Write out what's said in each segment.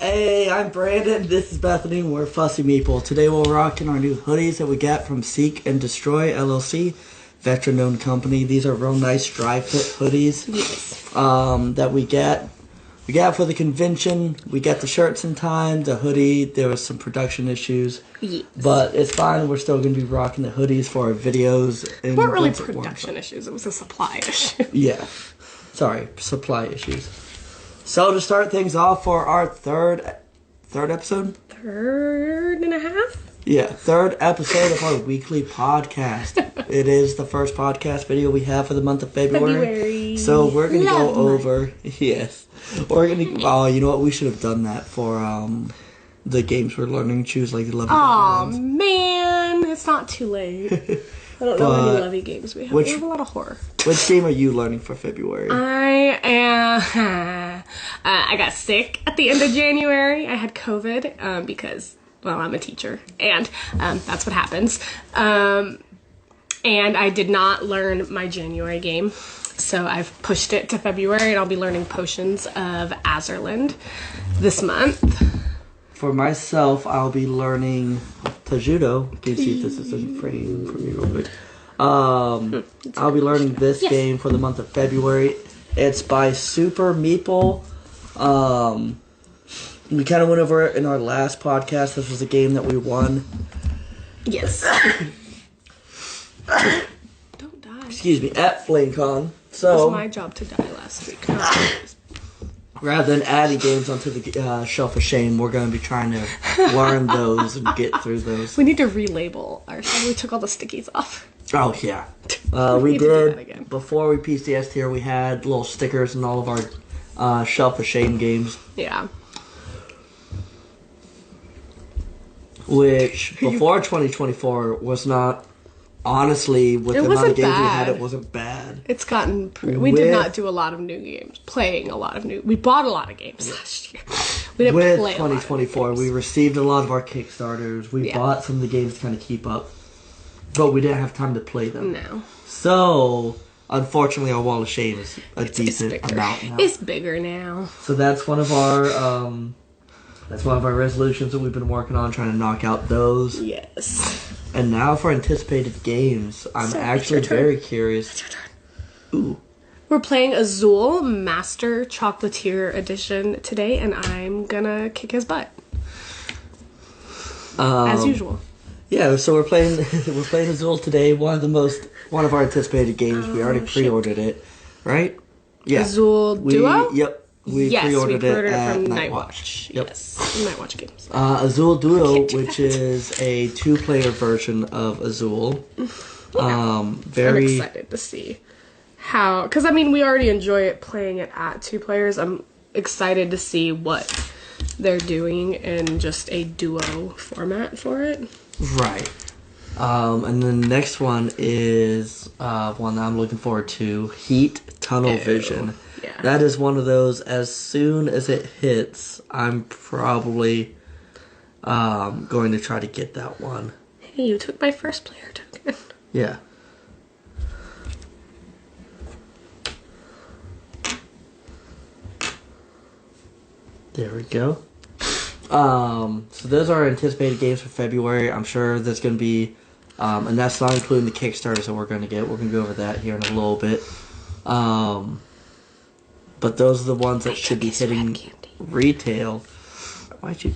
Hey, I'm Brandon. This is Bethany. We're Fussy Meeple. Today we're rocking our new hoodies that we got from Seek and Destroy LLC, veteran-owned company. These are real nice dry-fit hoodies. Yes. That we got. We got for the convention. We got the shirts in time. The hoodie, there was some production issues. Yes. But it's fine. We're still going to be rocking the hoodies for our videos. It weren't really production issues. It was a supply issue. Yeah. Sorry, supply issues. So to start things off for our third episode? Third and a half? Yeah, third episode of our weekly podcast. It is the first podcast video we have for the month of February. So we're going to go over... Yes. We're going to... Oh, you know what? We should have done that for the games we're learning to choose, like the Lovey Aw, man. It's not too late. I don't know how many Lovey games we have. We have a lot of horror. Which game are you learning for February? I got sick at the end of January. I had COVID because, well, I'm a teacher. And that's what happens. And I did not learn my January game. So I've pushed it to February, and I'll be learning Potions of Azurland this month. For myself, I'll be learning Tajudo. Can you see if this is in frame for me real quick? I'll be learning this game for the month of February. It's by Super Meeple. We kind of went over it in our last podcast. This was a game that we won. Yes. Don't die. Excuse me, at FlameCon. So, it was my job to die last week. Rather than adding games onto the shelf of shame, we're going to be trying to learn those and get through those. We need to relabel ourselves. We took all the stickies off. Oh, yeah. We did, before we PCS'd here, we had little stickers in all of our shelf of shame games. Yeah. Which, before 2024, was not... Honestly, with the amount of games we had, it wasn't bad. It's gotten... We did not do a lot of new games. We bought a lot of games last year. We didn't with play 2024, we received a lot of our Kickstarters. We bought some of the games to kind of keep up. But we didn't have time to play them. No. So, unfortunately, our wall of shame is a decent amount now. It's bigger now. So that's one of our... That's one of our resolutions that we've been working on, trying to knock out those. Yes. And now for anticipated games. I'm actually very curious. It's your turn. Ooh. We're playing Azul Master Chocolatier Edition today, and I'm gonna kick his butt. As usual. Yeah, so we're playing Azul today. One of our anticipated games. We already pre-ordered it, right? Yeah. Azul Duo? Yep. We pre-ordered it from Nightwatch. Yep. Yes, Nightwatch Games. Azul Duo, which is a 2-player version of Azul. I'm excited to see how... Because, I mean, we already enjoy it playing it at 2 players. I'm excited to see what they're doing in just a duo format for it. Right. And the next one is one that I'm looking forward to. Heat Tunnel Vision. Yeah. That is one of those, as soon as it hits, I'm probably going to try to get that one. Hey, you took my first player token. Yeah. There we go. So those are our anticipated games for February. I'm sure there's going to be, and that's not including the Kickstarters that we're going to get. We're going to go over that here in a little bit. But those are the ones that should be hitting retail. Why'd you...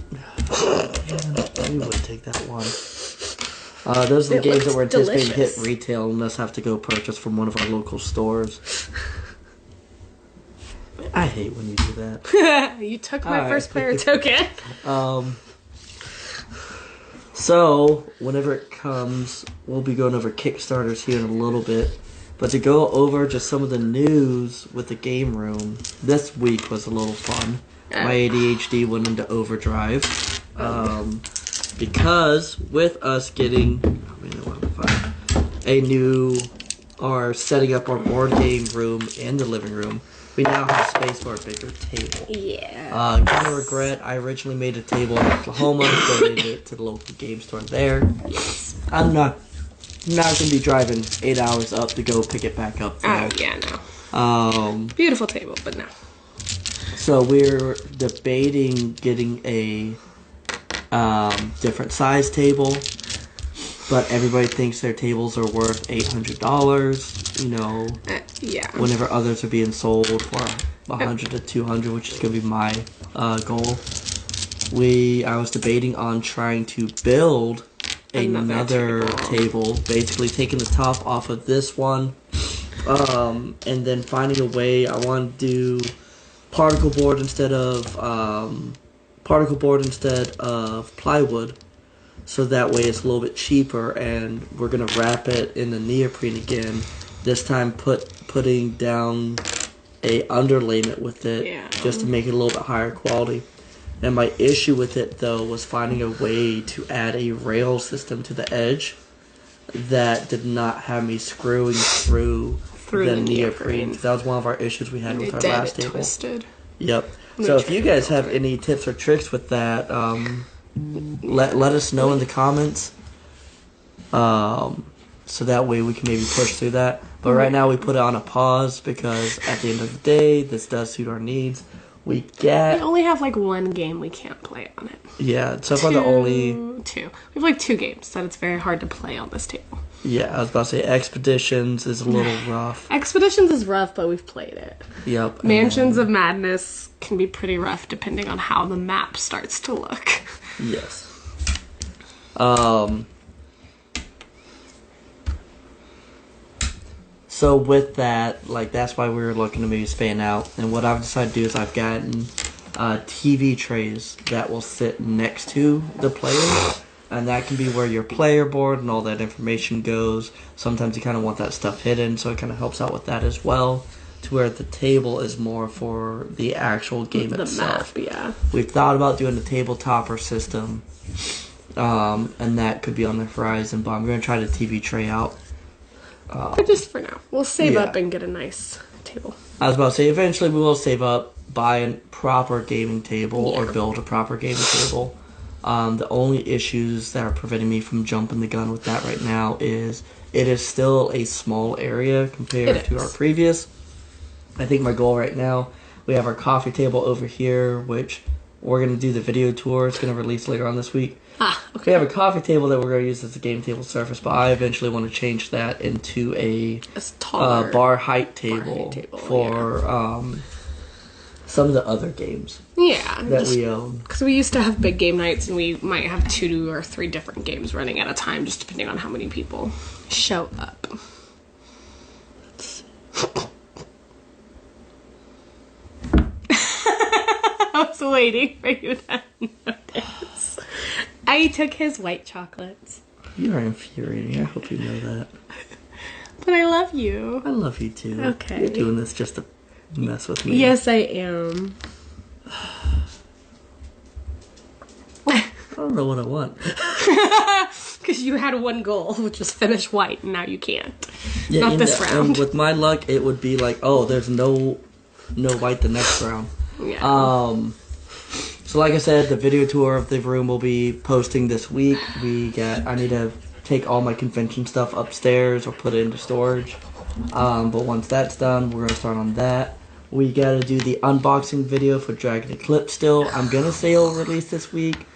You would take that one. Those are the games that we're anticipating to hit retail and us have to go purchase from one of our local stores. I hate when you do that. You took my first player token. So, whenever it comes, we'll be going over Kickstarters here in a little bit. But to go over just some of the news with the game room, this week was a little fun. My ADHD went into overdrive. Because with us getting setting up our board game room in the living room, we now have space for a bigger table. Yeah. Kind of regret, I originally made a table in Oklahoma, donated it to the local game store there. Yes. I'm not going to be driving 8 hours up to go pick it back up there. Oh, yeah, no. Beautiful table, but no. So we're debating getting a different size table, but everybody thinks their tables are worth $800. You know, yeah. Whenever others are being sold for $100 to $200, which is going to be my goal. I was debating on trying to build another table, basically taking the top off of this one, and then finding a way. I want to do particle board instead of plywood, so that way it's a little bit cheaper. And we're gonna wrap it in the neoprene again. This time, putting down a underlayment with it, just to make it a little bit higher quality. And my issue with it, though, was finding a way to add a rail system to the edge that did not have me screwing through the neoprene. That was one of our issues we had with our last table. Twisted. Yep. So if you guys have any tips or tricks with that, let us know in the comments. So that way we can maybe push through that. But right now we put it on a pause because at the end of the day, this does suit our needs. We only have like one game we can't play on it. Yeah, so far the only... Two. We have like 2 games that it's very hard to play on this table. Yeah, I was about to say Expeditions is a little rough. Expeditions is rough, but we've played it. Yep. Mansions of Madness can be pretty rough depending on how the map starts to look. Yes. So with that, like, that's why we were looking to maybe fan out. And what I've decided to do is I've gotten TV trays that will sit next to the players. And that can be where your player board and all that information goes. Sometimes you kind of want that stuff hidden, so it kind of helps out with that as well. To where the table is more for the actual game itself. The map, yeah. We've thought about doing the tabletopper system. And that could be on the horizon, but I'm going to try the TV tray out. But just for now. We'll save up and get a nice table. I was about to say, eventually we will save up, buy a proper gaming table, or build a proper gaming table. The only issues that are preventing me from jumping the gun with that right now is it is still a small area compared to our previous. I think my goal right now, we have our coffee table over here, which we're going to do the video tour. It's going to release later on this week. Okay. We have a coffee table that we're going to use as a game table surface, but I eventually want to change that into a bar height table for some of the other games that we own. Because we used to have big game nights, and we might have 2 or 3 different games running at a time, just depending on how many people show up. I was waiting for you to notice. I took his white chocolates. You are infuriating. I hope you know that. But I love you. I love you too. Okay. You're doing this just to mess with me. Yes, I am. I don't know what I want. Because you had one goal, which was finish white, and now you can't. Yeah, Not this round. And with my luck, it would be like, oh, there's no white the next round. Yeah. So like I said, the video tour of the room will be posting this week. I need to take all my convention stuff upstairs or put it into storage. But once that's done, we're going to start on that. We got to do the unboxing video for Dragon Eclipse still. I'm going to say it'll release this week.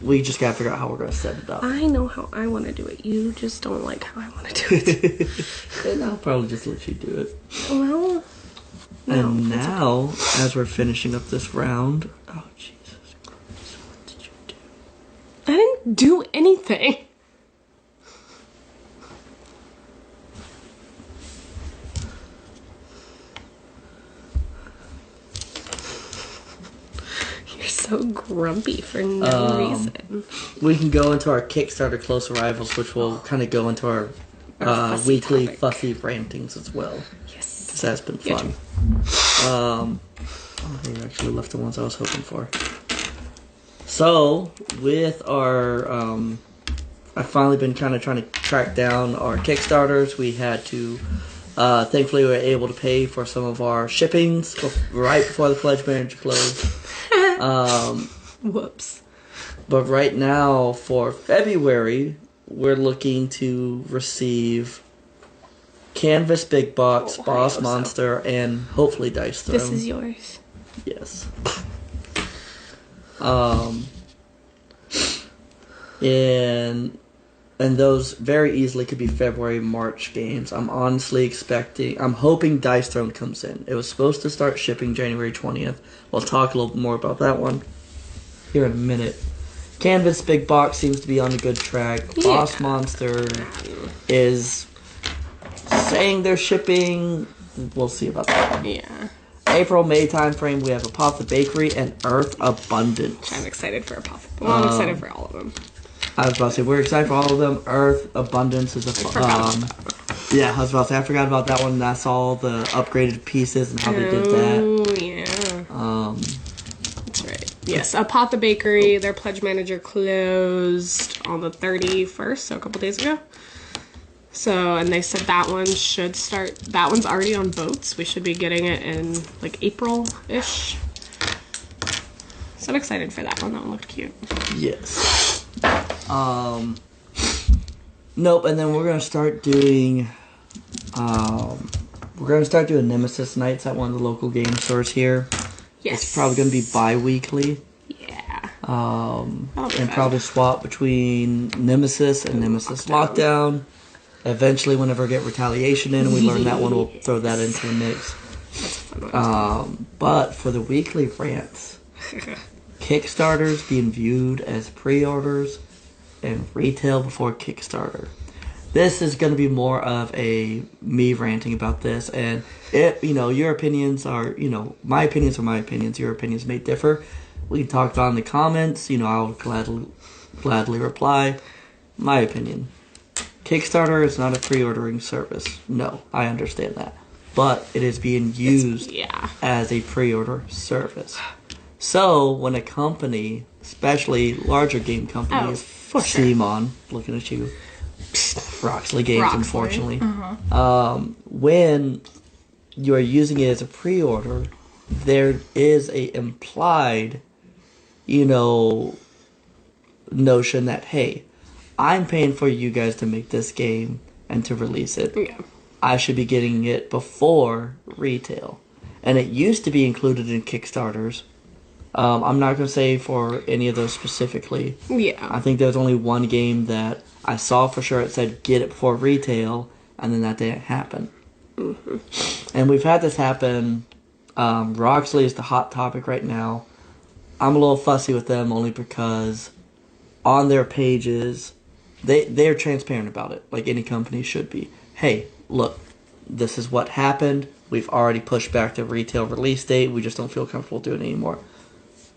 We just got to figure out how we're going to set it up. I know how I want to do it. You just don't like how I want to do it. And I'll probably just let you do it. Well... No, and now, as we're finishing up this round... Oh, Jesus Christ. What did you do? I didn't do anything. You're so grumpy for no reason. We can go into our Kickstarter Close Arrivals, which will kind of go into our weekly fussy rantings as well. Yes. Because that's been fun. I actually left the ones I was hoping for. So, with our, I've finally been kind of trying to track down our Kickstarters. We had to, thankfully we were able to pay for some of our shippings right before the Pledge Manager closed. Whoops. But right now, for February, we're looking to receive Canvas Big Box, Boss Monster, and hopefully Dice Throne. This is yours. Yes. And those very easily could be February, March games. I'm hoping Dice Throne comes in. It was supposed to start shipping January 20th. We'll talk a little more about that one here in a minute. Canvas Big Box seems to be on a good track. Yeah. Boss Monster is saying they're shipping. We'll see about that one. Yeah. April, May time frame, we have Apothecary Bakery and Earth Abundance. I'm excited for Apothecary. Well, I'm excited for all of them. I was about to say, we're excited for all of them. Earth Abundance is yeah, I was about to say, I forgot about that one. I saw the upgraded pieces and how they did that. Oh, yeah. That's right. Yes, Apothecary Bakery, their pledge manager closed on the 31st, so a couple days ago. So, and they said that one should start, that one's already on boats. We should be getting it in, like, April-ish. So I'm excited for that one. That one looked cute. Yes. Nope, and then we're gonna start doing Nemesis nights at one of the local game stores here. Yes. It's probably gonna be bi-weekly. Yeah. And probably swap between Nemesis and Nemesis Lockdown. Eventually, whenever we get Retaliation in and we learn that one, we'll throw that into the mix. That's a fun one. But for the weekly rants, Kickstarters being viewed as pre-orders and retail before Kickstarter. This is going to be more of a me ranting about this, and your opinions are, my opinions are my opinions. Your opinions may differ. We can talk about it in the comments. I'll gladly reply. My opinion. Kickstarter is not a pre-ordering service. No, I understand that. But it is being used as a pre-order service. So, when a company, especially larger game companies, Simon, looking at you, Roxley Games, unfortunately, when you are using it as a pre-order, there is a implied, notion that, hey, I'm paying for you guys to make this game and to release it. Yeah. I should be getting it before retail. And it used to be included in Kickstarters. I'm not going to say for any of those specifically. Yeah. I think there's only one game that I saw for sure it said get it before retail, and then that didn't happen. Mm-hmm. And we've had this happen. Roxley is the hot topic right now. I'm a little fussy with them only because on their pages, they're transparent about it, like any company should be. Hey, look, this is what happened. We've already pushed back the retail release date. We just don't feel comfortable doing it anymore.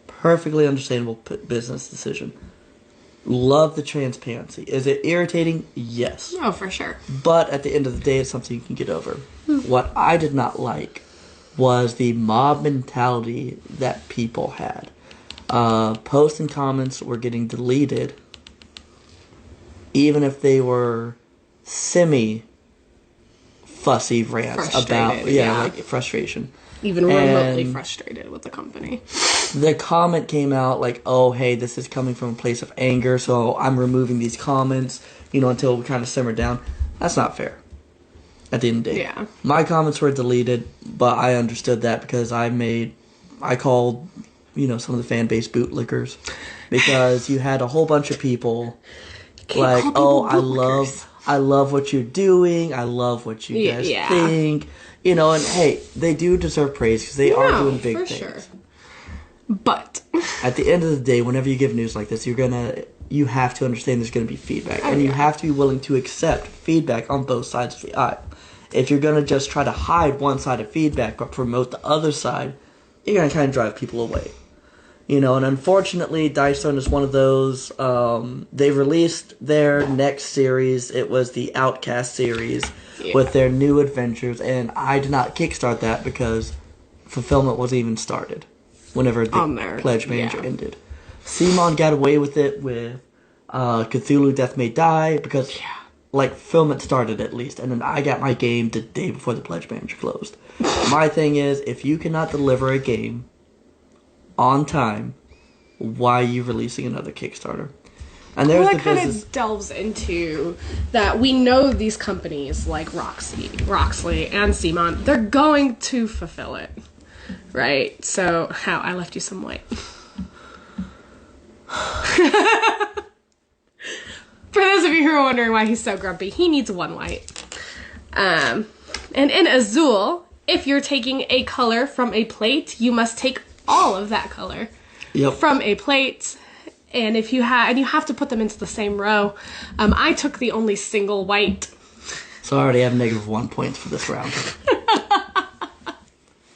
Perfectly understandable business decision. Love the transparency. Is it irritating? Yes. Oh, for sure. But at the end of the day, it's something you can get over. What I did not like was the mob mentality that people had. Posts and comments were getting deleted, even if they were semi-fussy rants about, like frustration. Even remotely frustrated with the company. The comment came out like, oh, hey, this is coming from a place of anger, so I'm removing these comments, until we kind of simmer down. That's not fair. At the end of the day. Yeah. My comments were deleted, but I understood that because I called, some of the fan base bootlickers, because you had a whole bunch of people like, oh, I love what you're doing. I love what you guys think. And hey, they do deserve praise because they are doing big things. Sure. But at the end of the day, whenever you give news like this, you have to understand there's going to be feedback, and you have to be willing to accept feedback on both sides of the aisle. If you're going to just try to hide one side of feedback but promote the other side, you're going to kind of drive people away. And unfortunately, Dice Throne is one of those. They released their next series. It was the Outcast series with their new adventures, and I did not kickstart that because fulfillment wasn't even started whenever the pledge manager ended. Simon got away with it with Cthulhu Death May Die because fulfillment started at least, and then I got my game the day before the pledge manager closed. My thing is, if you cannot deliver a game on time, why are you releasing another Kickstarter? And there's that kind of delves into that. We know these companies like Roxley and Simon, they're going to fulfill it. right? So, how I left you some white. For those of you who are wondering why he's so grumpy, he needs one white. And in Azul, if you're taking a color from a plate, you must take all of that color from a plate. And if you have to put them into the same row. I took the only single white. So I already have -1 points for this round.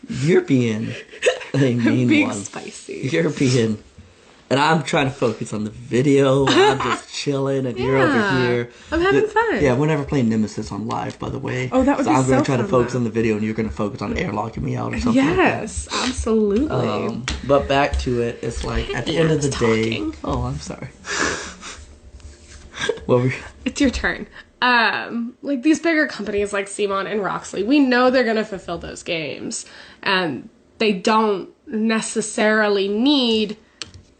You're being a mean being one. Spicy. You're being... And I'm trying to focus on the video. I'm just chilling, and you're over here. I'm having fun. Yeah, we're never playing Nemesis on live, by the way. Oh, that would be so fun. I'm going to try to focus on the video, and you're going to focus on airlocking me out or something Yes, like that. absolutely. But back to it, it's like, at the end of the day... talking. Oh, I'm sorry. What were you... It's your turn. Like these bigger companies like Simon and Roxley, we know they're going to fulfill those games. And they don't necessarily need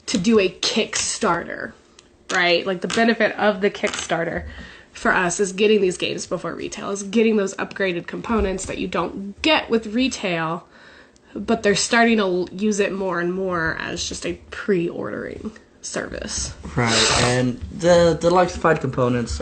to do a Kickstarter, right? Like the benefit of the Kickstarter for us is getting these games before retail, is getting those upgraded components that you don't get with retail, but they're starting to use it more and more as just a pre-ordering service. Right, and the Deluxified components,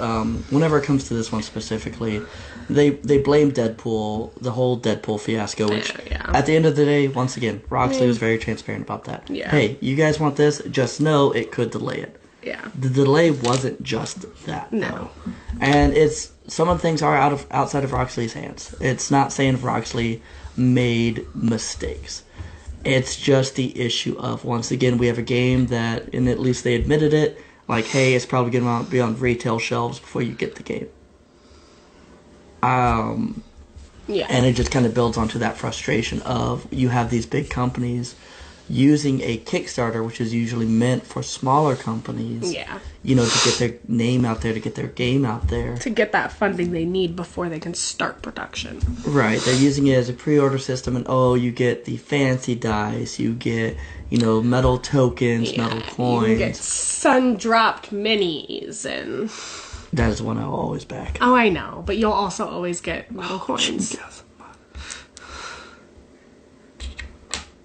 whenever it comes to this one specifically, they blame Deadpool, the whole Deadpool fiasco, which at the end of the day, once again, Roxley was very transparent about that. Yeah. Hey, you guys want this? Just know it could delay it. Yeah. The delay wasn't just that, No. though. And it's some of the things are outside of Roxley's hands. It's not saying Roxley made mistakes. It's just the issue of, once again, we have a game that, and at least they admitted it, like, hey, it's probably going to be on retail shelves before you get the game. Yeah. And it just kind of builds onto that frustration of you have these big companies using a Kickstarter, which is usually meant for smaller companies, you know, to get their name out there, to get their game out there. To get that funding they need before they can start production. Right. They're using it as a pre-order system, and you get the fancy dice, you get, you know, metal tokens, metal coins. You get sun-dropped minis, and... That is one I'll always back. Oh, I know, but you'll also always get metal coins. Yes.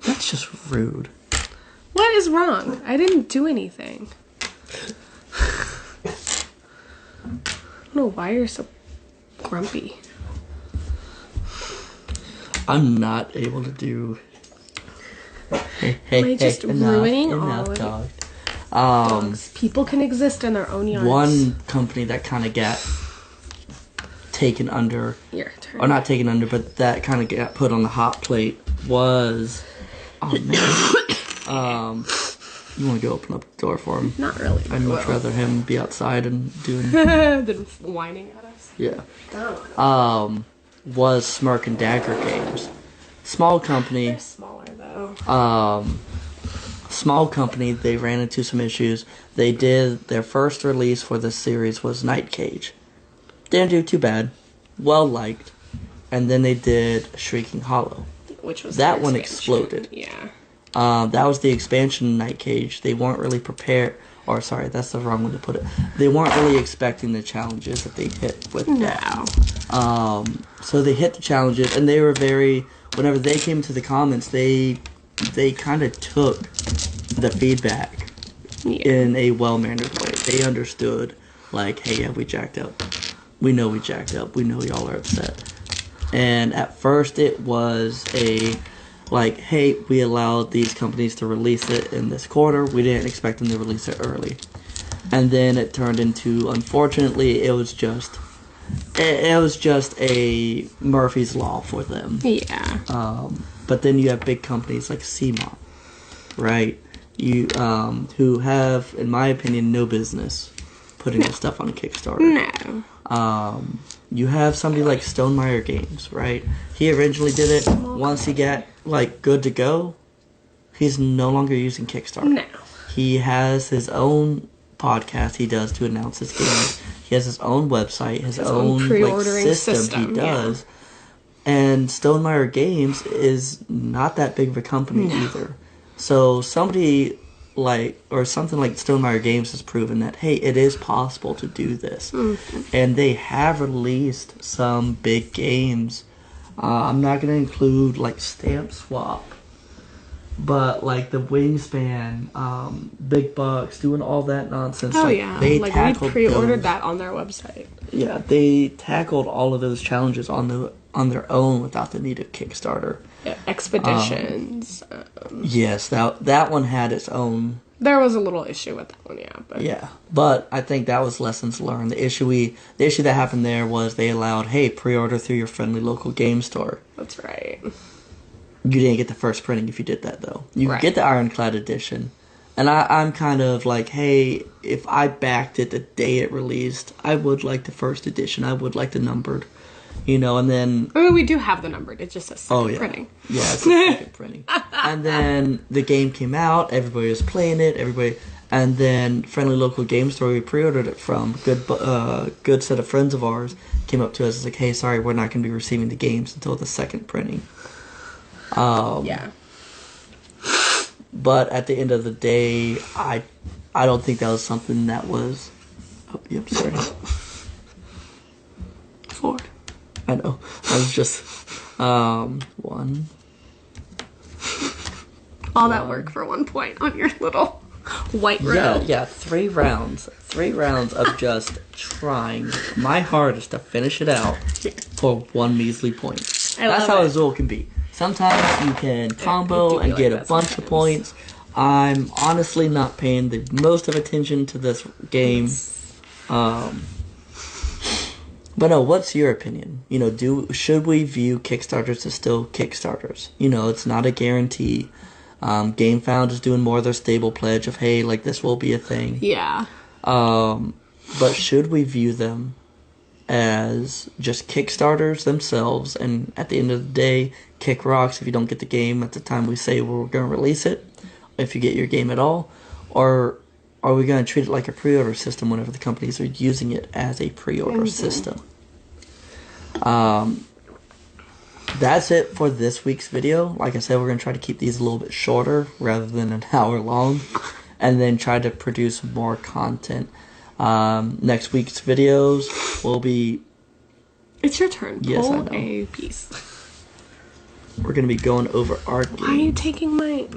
That's just rude. What is wrong? I didn't do anything. I don't know why you're so grumpy. I'm not able to do... Hey, Am I just ruining all enough, of it? dog. Dogs. People can exist in their own yards. One company that kind of got taken under... Your turn. Or not taken under, but that kind of got put on the hot plate was... Oh, man. You want to go open up the door for him? Not really. I'd much rather him be outside and doing... than whining at us. Yeah. Oh. Was Smirk and Dagger Games. Small company. They're smaller, though. Small company, they ran into some issues. They did... Their first release for this series was Night Cage. Didn't do too bad. Well liked. And then they did Shrieking Hollow. Which was that one exploded. Yeah. That was the expansion Night Cage. They weren't really prepared, or sorry, that's the wrong way to put it. They weren't really expecting the challenges that they hit with that. So they hit the challenges, and they were very. Whenever they came to the comments, they kind of took the feedback in a well-mannered way. They understood, like, hey, yeah, we jacked up. We know we jacked up. We know y'all are upset. And at first it was like, hey, we allowed these companies to release it in this quarter. We didn't expect them to release it early. And then it turned into, unfortunately, it was just a Murphy's Law for them. Yeah. But then you have big companies like CMON, right? Who have, in my opinion, no business putting this stuff on Kickstarter. No. You have somebody like Stonemaier Games, right? He originally did it. Once he got, like, good to go, he's no longer using Kickstarter. No. He has his own podcast he does to announce his games. He has his own website, his own pre-ordering like, system he does. Yeah. And Stonemaier Games is not that big of a company either. So somebody... something like Stonemaier Games has proven that, hey, it is possible to do this. Mm-hmm. And they have released some big games. I'm not going to include, like, Stamp Swap But like the Wingspan, Big Bucks, doing all that nonsense. Oh like, yeah, they like tackled we pre-ordered those. that on their website. Yeah, they tackled all of those challenges on their own without the need of Kickstarter. Yeah, expeditions. Yes, that one had its own. There was a little issue with that one, yeah. But I think that was lessons learned. The issue that happened there was they allowed, hey, pre-order through your friendly local game store. That's right. You didn't get the first printing if you did that, though. You Right. get the Ironclad edition. And I'm kind of like, hey, if I backed it the day it released, I would like the first edition. I would like the numbered. And then... I mean, we do have the numbered. It just says second printing. Yeah, it's a second printing. And then the game came out. Everybody was playing it. And then Friendly Local Game Store we pre-ordered it from, good set of friends of ours, came up to us and was like, hey, sorry, we're not going to be receiving the games until the second printing. Yeah. But at the end of the day, I don't think that was something that was... Oh, yep, sorry. 4. I know. I was just... 1. All that work for 1 point on your little white row. Yeah, 3 rounds. 3 rounds of just trying my hardest to finish it out for 1 measly point. That's how Azul can be. Sometimes you can combo and get a bunch of points. I'm honestly not paying the most of attention to this game. But no, what's your opinion? Should we view Kickstarters as still Kickstarters? It's not a guarantee. GameFound is doing more of their stable pledge of, hey, like, this will be a thing. Yeah. But should we view them as just Kickstarters themselves, and at the end of the day, kick rocks if you don't get the game at the time we say we're going to release it, if you get your game at all? Or are we going to treat it like a pre-order system whenever the companies are using it as a pre-order system? That's it for this week's video. Like I said, we're going to try to keep these a little bit shorter rather than an hour long, and then try to produce more content. Next week's videos will be... It's your turn. Yes, Pull I know. a piece. We're going to be going over our Why are you taking my...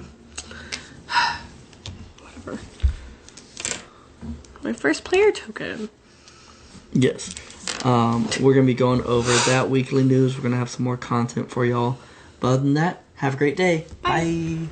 Whatever. My first player token. Yes. We're going to be going over that weekly news. We're going to have some more content for y'all. But other than that, have a great day. Bye.